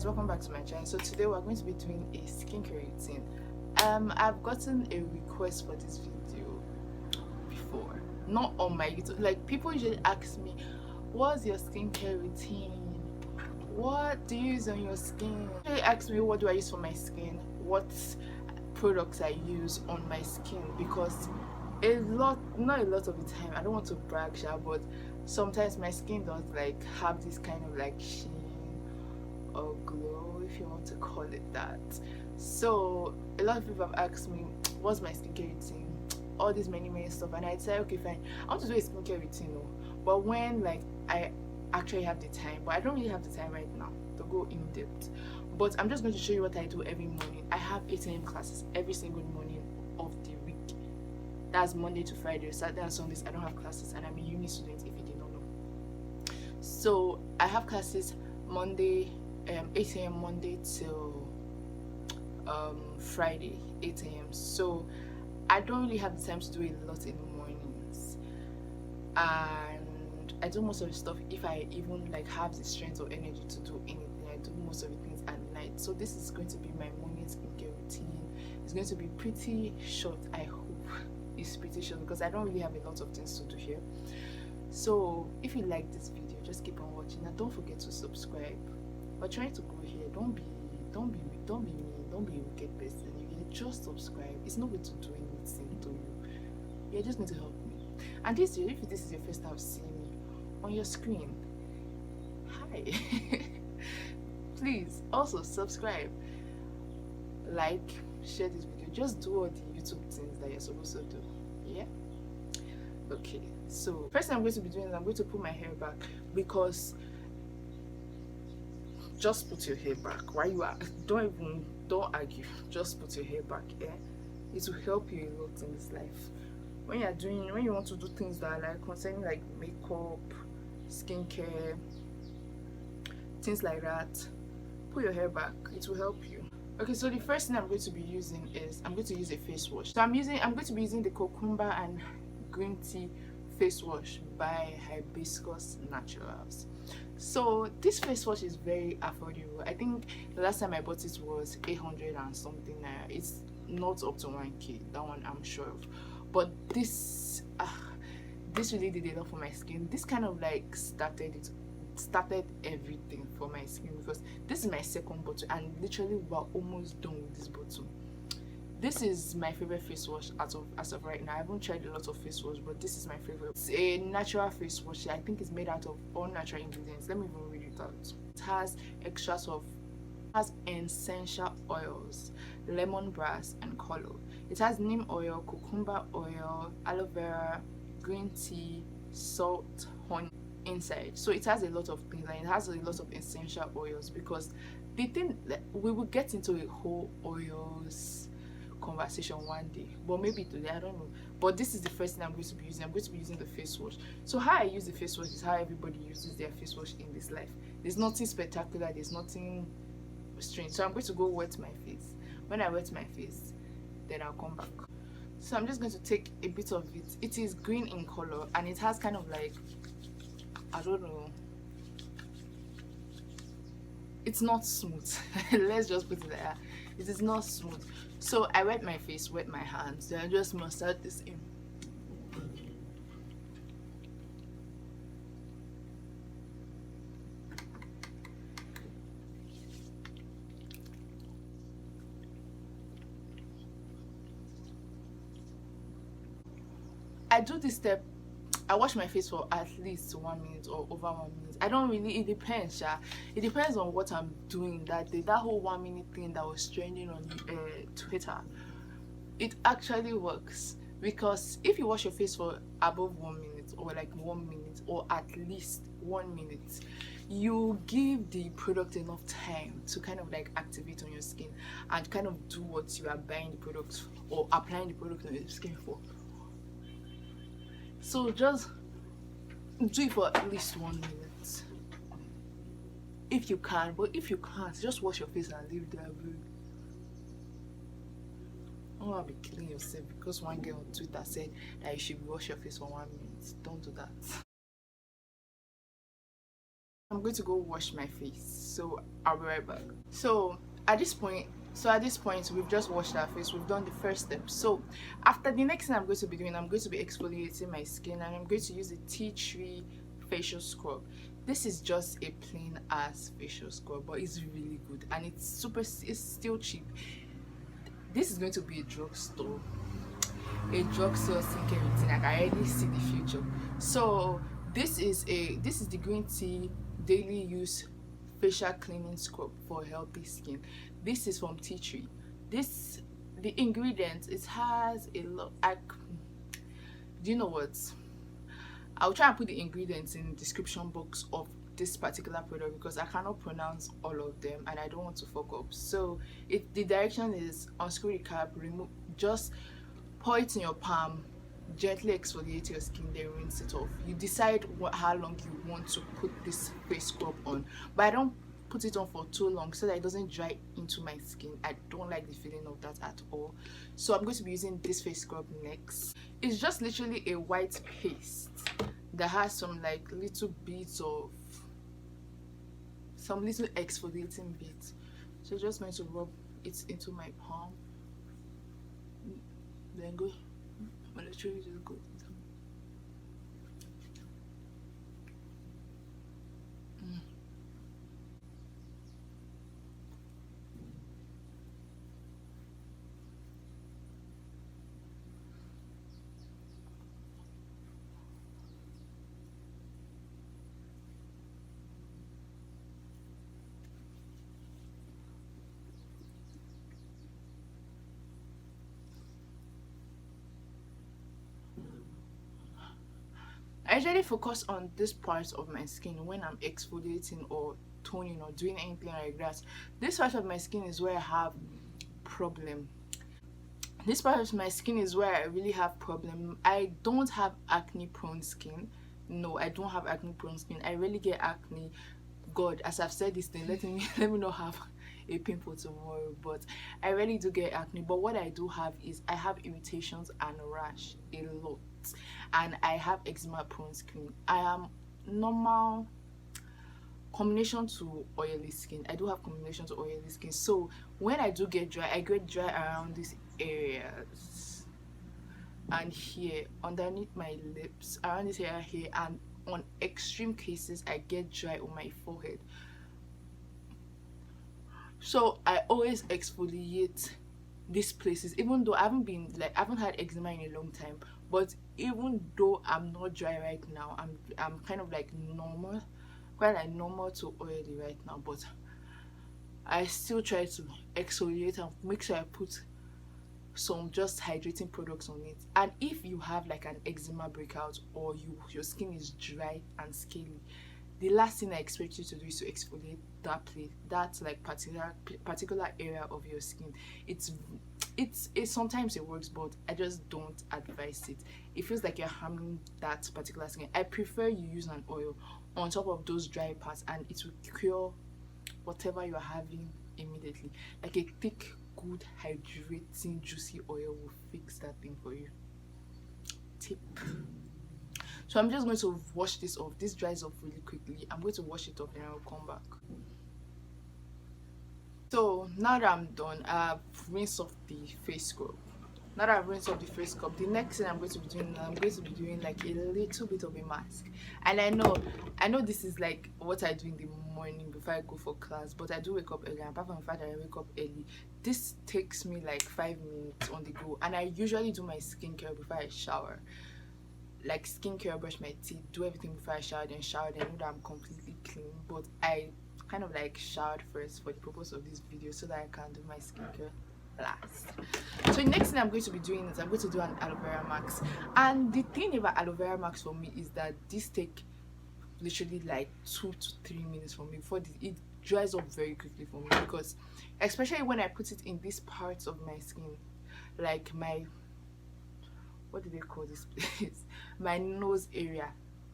guys, welcome back to my channel. So today we're going to be doing a skincare routine. I've gotten a request for this video before, not on my YouTube. Like, people usually ask me, what's your skincare routine, what do you use on your skin? They ask me what do I use for my skin, what products I use on my skin, because not a lot of the time, I don't want to brag, but sometimes my skin does like have this kind of like sheen or glow, if you want to call it that. So a lot of people have asked me what's my skincare routine, all this many stuff, and I'd say okay, fine, I want to do a skincare routine, but when like I actually have the time, but I don't really have the time right now to go in depth. But I'm just going to show you what I do every morning. I have 8 a.m. classes every single morning of the week. That's Monday to Friday. Saturday and Sundays I don't have classes, and I'm a uni student if you did not know. So I have classes Monday 8 a.m. Monday till Friday 8 a.m. So I don't really have the time to do a lot in the mornings, and I do most of the stuff, if I even like have the strength or energy to do anything, I do most of the things at night. So this is going to be my morning skincare routine. It's going to be pretty short. I hope it's pretty short because I don't really have a lot of things to do here. So if you like this video, just keep on watching, and don't forget to subscribe. We're trying to grow here. Don't be mean, don't be a wicked person. You just subscribe. It's not going to do anything to you. You're just going to help me. And this year, if this is your first time seeing me on your screen, hi. Please also subscribe, like, share this video. Just do all the YouTube things that you're supposed to do. Yeah. Okay. So first thing I'm going to be doing is I'm going to put my hair back, because just put your hair back. Why you are, don't argue, just put your hair back. Yeah, it will help you a lot in this life when you want to do things that are like concerning like makeup, skincare, things like that. Put your hair back, it will help you. Okay, so the first thing I'm going to be using is I'm going to use a face wash. So I'm going to be using the cucumber and green tea face wash by Hibiscus Naturals. So this face wash is very affordable. I think the last time I bought it was 800 and something. It's not up to 1k, that one I'm sure of. But this really did a lot for my skin. This kind of like started everything for my skin, because this is my second bottle, and literally we're almost done with this bottle. This is my favorite face wash as of right now. I haven't tried a lot of face wash, but this is my favorite. It's a natural face wash. I think it's made out of all natural ingredients. Let me even read it out. It has extracts of essential oils, lemongrass and color. It has neem oil, cucumber oil, aloe vera, green tea, salt, honey inside. So it has a lot of things, and it has a lot of essential oils, because the thing that we will get into a whole oils conversation one day, but maybe today, I don't know. But this is the first thing I'm going to be using. I'm going to be using the face wash. So how I use the face wash is how everybody uses their face wash in this life. There's nothing spectacular, there's nothing strange. So I'm going to go wet my face. When I wet my face, then I'll come back. So I'm just going to take a bit of it. It is green in color, and it has kind of like, I don't know, it's not smooth. Let's just put it there. It is not smooth. So I wet my face, wet my hands, then I just massage this in. I do this step. I wash my face for at least 1 minute or over 1 minute. I don't really, it depends, it depends on what I'm doing that day. That whole 1 minute thing that was trending on Twitter, it actually works, because if you wash your face for above 1 minute, or like 1 minute, or at least 1 minute, you give the product enough time to kind of like activate on your skin and kind of do what you are buying the product or applying the product on your skin for. So just do it for at least 1 minute if you can, but if you can't, just wash your face and leave it there. Don't want to be killing yourself because one girl on Twitter said that you should wash your face for 1 minute. Don't do that. I'm going to go wash my face, so I'll be right back. So at this point we've just washed our face, we've done the first step. So after, the next thing I'm going to be doing, I'm going to be exfoliating my skin, and I'm going to use a tea tree facial scrub. This is just a plain ass facial scrub, but it's really good and it's still cheap. This is going to be a drugstore skincare routine. I can already see the future. So this is the green tea daily use facial cleaning scrub for healthy skin. This is from tea tree. This The ingredients, it has a lot. Do you know what? I'll try and put the ingredients in the description box of this particular product because I cannot pronounce all of them and I don't want to fuck up. So the direction is unscrew the cap, remove, just pour it in your palm, gently exfoliate your skin, then rinse it off. You decide how long you want to put this face scrub on, but I don't put it on for too long so that it doesn't dry into my skin. I don't like the feeling of that at all. So I'm going to be using this face scrub next. It's just literally a white paste that has some like little bits of some little exfoliating bits. So just going to rub it into my palm, then go. I'm literally just go. I usually focus on this part of my skin when I'm exfoliating or toning or doing anything like that. This part of my skin is where I have problem. This part of my skin is where I really have problem. I don't have acne prone skin. No, I don't have acne prone skin. I really get acne. God, as I've said this thing, let me not have a pimple tomorrow. But I really do get acne. But what I do have is I have irritations and rash a lot, and I have eczema prone skin. I am normal combination to oily skin. I do have combination to oily skin. So when I do get dry, I get dry around these areas and here, underneath my lips, around this area here, and on extreme cases I get dry on my forehead. So I always exfoliate these places, even though I haven't had eczema in a long time. But even though I'm not dry right now, I'm kind of like normal, quite like normal to oily right now, but I still try to exfoliate and make sure I put some just hydrating products on it. And if you have like an eczema breakout, or your skin is dry and scaly, the last thing I expect you to do is to exfoliate that place, that like particular area of your skin. It's sometimes it works, but I just don't advise it. It feels like you're harming that particular skin. I prefer you use an oil on top of those dry parts, and it will cure whatever you're having immediately. Like a thick, good, hydrating, juicy oil will fix that thing for you. Tip. So I'm just going to wash this off. This dries off really quickly. I'm going to wash it off and I'll come back. So now that I'm done, I've rinsed off the face scrub. Now that I've rinsed off the face scrub, the next thing I'm going to be doing like a little bit of a mask. And I know this is like what I do in the morning before I go for class, but I do wake up early. And apart from the fact that I wake up early, this takes me like 5 minutes on the go. And I usually do my skincare before I shower. Like skincare, brush my teeth, do everything before I shower, then shower, then know that I'm completely clean. But I kind of like showered first for the purpose of this video so that I can do my skincare last. So the next thing I'm going to be doing is I'm going to do an aloe vera mask. And the thing about aloe vera mask for me is that this take literally like 2 to 3 minutes for me before it dries up very quickly for me, because especially when I put it in these parts of my skin, like my, what do they call this place, my nose area,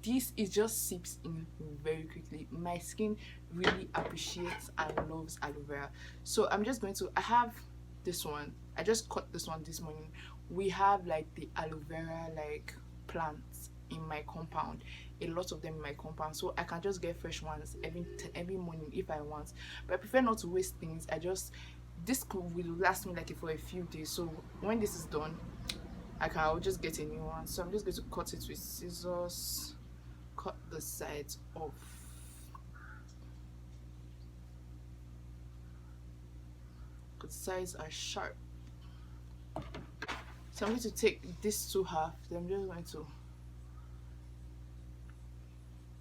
this it just seeps in very quickly. My skin really appreciates and loves aloe vera. So I'm just going to, I have this one, I just cut this one this morning. We have like the aloe vera like plants in my compound, a lot of them in my compound, so I can just get fresh ones every morning if I want. But I prefer not to waste things. I just this will last me like for a few days, so when this is done I'll just get a new one. So I'm just going to cut it with scissors, cut the sides off. The sides are sharp. So I'm going to take this two half, then I'm just going to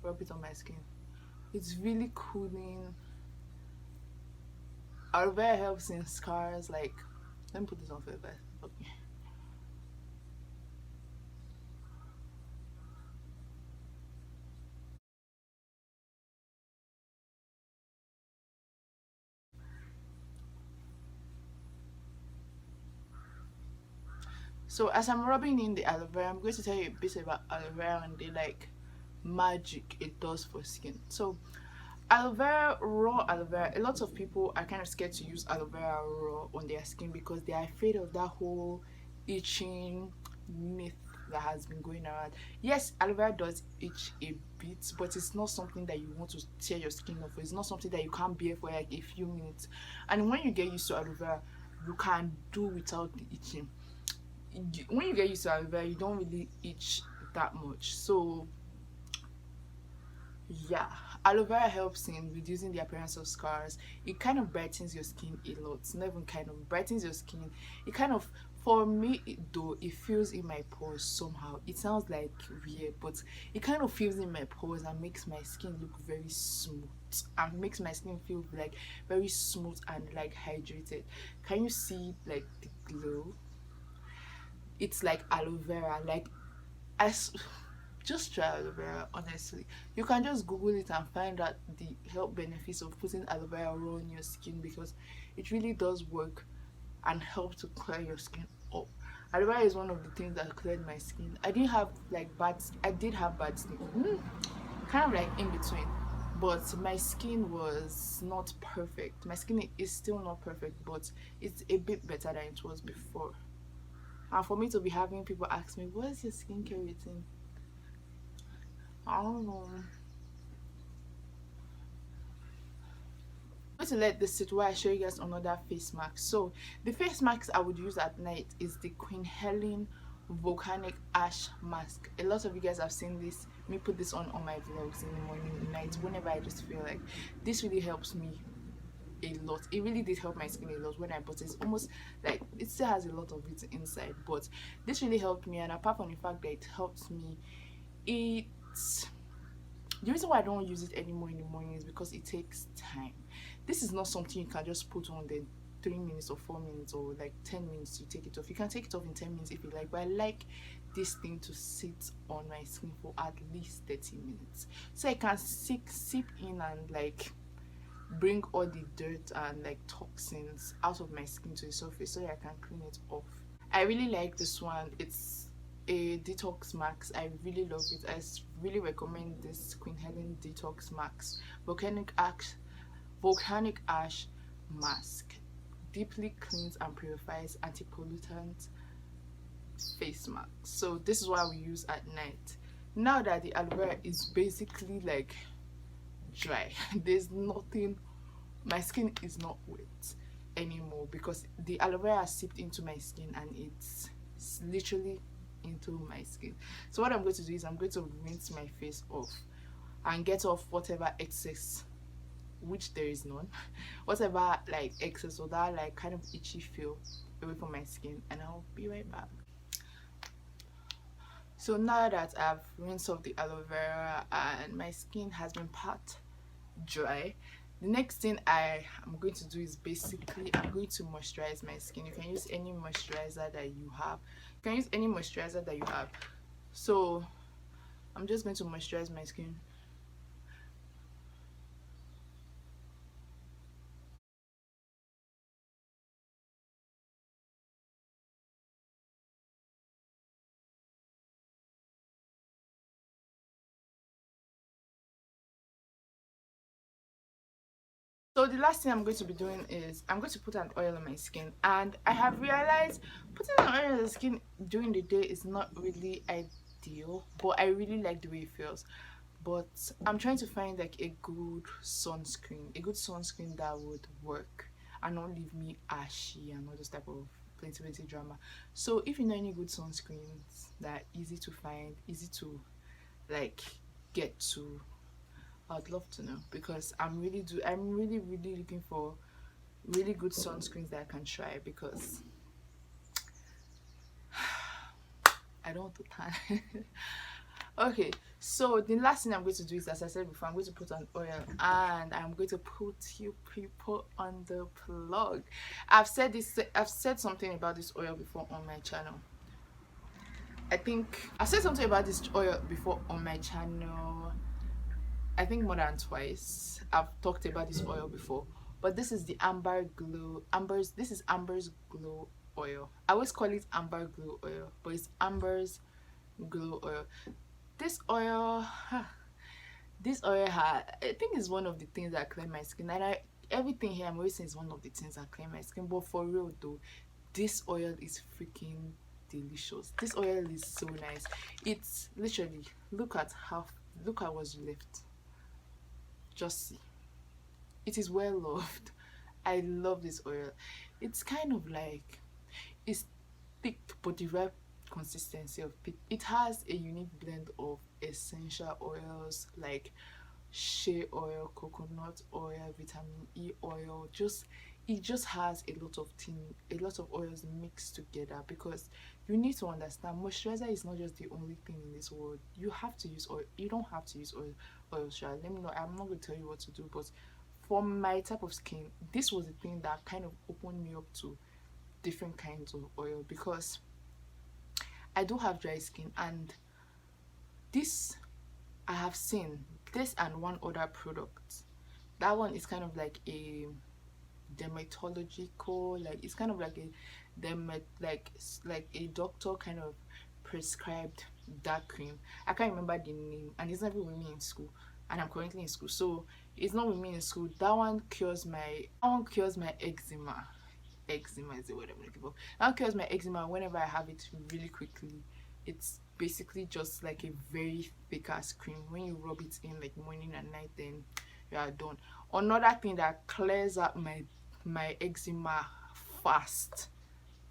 rub it on my skin. It's really cooling. Aloe vera helps in scars. Like, let me put this on first. Okay. So as I'm rubbing in the aloe vera, I'm going to tell you a bit about aloe vera and the like magic it does for skin. So aloe vera, raw aloe vera, a lot of people are kind of scared to use aloe vera raw on their skin because they are afraid of that whole itching myth that has been going around. Yes, aloe vera does itch a bit, but it's not something that you want to tear your skin off. It's not something that you can't bear for like a few minutes. And when you get used to aloe vera, you can do without the itching. When you get used to aloe vera, you don't really itch that much. So yeah, aloe vera helps in reducing the appearance of scars. It kind of brightens your skin a lot. It's not even kind of brightens your skin. It kind of, for me though, it feels in my pores somehow. It sounds like weird, but it kind of feels in my pores and makes my skin look very smooth and makes my skin feel like very smooth and like hydrated. Can you see like the glow? It's like aloe vera. Like as just try aloe vera, honestly. You can just google it and find out the health benefits of putting aloe vera raw on your skin, because it really does work and help to clear your skin up. Aloe vera is one of the things that cleared my skin. I didn't have like I did have bad skin, kind of like in between, but my skin was not perfect. My skin is still not perfect, but it's a bit better than it was before. And for me to be having people ask me, what is your skincare routine? I don't know. I'm going to let this sit while I show you guys another face mask. So the face mask I would use at night is the Queen Helen Volcanic Ash Mask. A lot of you guys have seen this. Me put this on my vlogs in the morning, night, whenever I just feel like. This really helps me a lot. It really did help my skin a lot when I bought it. It's almost like it still has a lot of it inside, but this really helped me. And apart from the fact that it helps me, it's the reason why I don't use it anymore in the morning is because it takes time. This is not something you can just put on then 3 minutes or 4 minutes or like 10 minutes to take it off. You can take it off in 10 minutes if you like, but I like this thing to sit on my skin for at least 30 minutes so I can sip in and like bring all the dirt and like toxins out of my skin to the surface so that I can clean it off. I really like this one. It's a detox mask. I really love it. I really recommend this Queen Helen Detox Mask Volcanic Ash Mask. Deeply cleans and purifies anti-pollutant face mask. So this is what we use at night. Now that the aloe vera is basically like dry, there's nothing, my skin is not wet anymore because the aloe vera has seeped into my skin and it's literally into my skin. So what I'm going to do is I'm going to rinse my face off and get off whatever excess, which there is none, whatever like excess or that like kind of itchy feel away from my skin, and I'll be right back. So now that I've rinsed off the aloe vera and my skin has been part dry, the next thing I am going to do is basically I'm going to moisturize my skin. You can use any moisturizer that you have. You can use any moisturizer that you have. So I'm just going to moisturize my skin. So the last thing I'm going to be doing is I'm going to put an oil on my skin, and I have realized putting an oil on the skin during the day is not really deal, but I really like the way it feels. But I'm trying to find like a good sunscreen that would work and not leave me ashy and all those type of plenty drama. So if you know any good sunscreens that are easy to find, easy to like get to, I'd love to know, because I'm really looking for really good sunscreens that I can try, because I don't want to tan. Okay, so the last thing I'm going to do is, as I said before, I'm going to put on oil and I'm going to put you people on the plug. I've said something about this oil before on my channel. I think I've said something about this oil before on my channel. I think more than twice. I've talked about this oil before, but this is the this is Amber's Glow oil. I always call it Amber Glow oil, but it's Amber's Glow oil. This oil, I think is one of the things that clean my skin. And everything here I'm always saying is one of the things that clean my skin. But for real though, this oil is freaking delicious. This oil is so nice. It's literally, look at what's left. Just see. It is well loved. I love this oil. It's kind of like, it's thick but the right consistency of it. It has a unique blend of essential oils like shea oil, coconut oil, vitamin E oil. It just has a lot of oils mixed together, because you need to understand moisturizer is not just the only thing in this world. You have to use oil. You don't have to use oil. Let me know. I'm not going to tell you what to do, but for my type of skin, this was the thing that kind of opened me up to different kinds of oil, because I do have dry skin, and this, I have seen this and one other product. That one is kind of like a dermatological, like it's kind of like a like a doctor kind of prescribed dark cream. I can't remember the name, and it's not even with me in school, and I'm currently in school, so it's not with me in school. That one cures my eczema. Eczema is the word I'm looking for. That one cures my eczema whenever I have it really quickly. It's basically just like a very thick ass cream. When you rub it in like morning and night, then you are done. Another thing that clears up my eczema fast,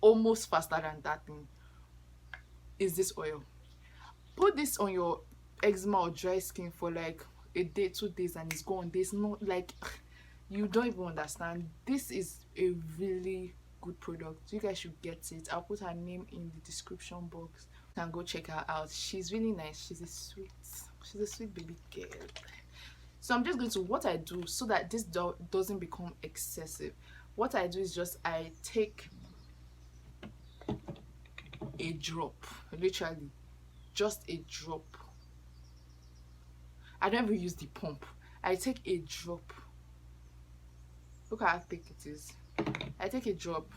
almost faster than that thing, is this oil. Put this on your eczema or dry skin for like a day, 2 days, and it's gone. There's no, like, you don't even understand. This is a really good product. You guys should get it. I'll put her name in the description box. You can go check her out. She's really nice. She's a sweet baby girl. So I'm just going to, what I do so that this doesn't become excessive, what I do is just, I take a drop, literally just a drop. I don't even use the pump. I take a drop. Look how thick it is. I take a drop,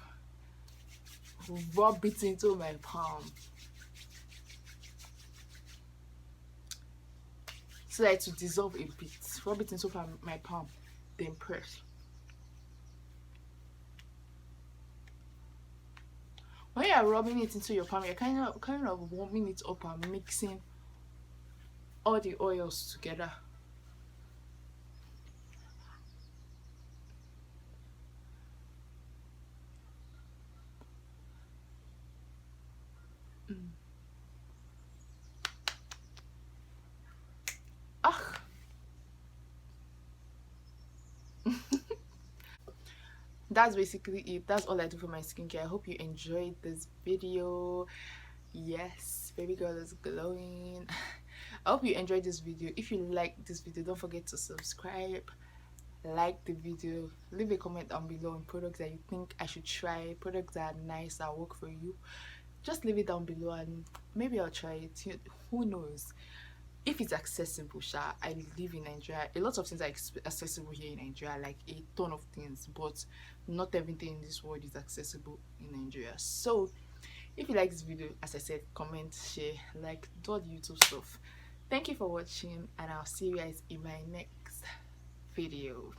rub it into my palm, so that to dissolve a bit. Rub it into my palm, then press. When you're rubbing it into your palm, you're kind of warming it up and mixing all the oils together. That's basically it. That's all I do for my skincare. I hope you enjoyed this video. Yes, baby girl is glowing. I hope you enjoyed this video. If you like this video, don't forget to subscribe, like the video, leave a comment down below on products that you think I should try, products that are nice, that work for you. Just leave it down below and maybe I'll try it. Who knows? If it's accessible, I live in Nigeria. A lot of things are accessible here in Nigeria, like a ton of things, but not everything in this world is accessible in Nigeria. So if you like this video, as I said, comment, share, like, do all the YouTube stuff. Thank you for watching, and I'll see you guys in my next video.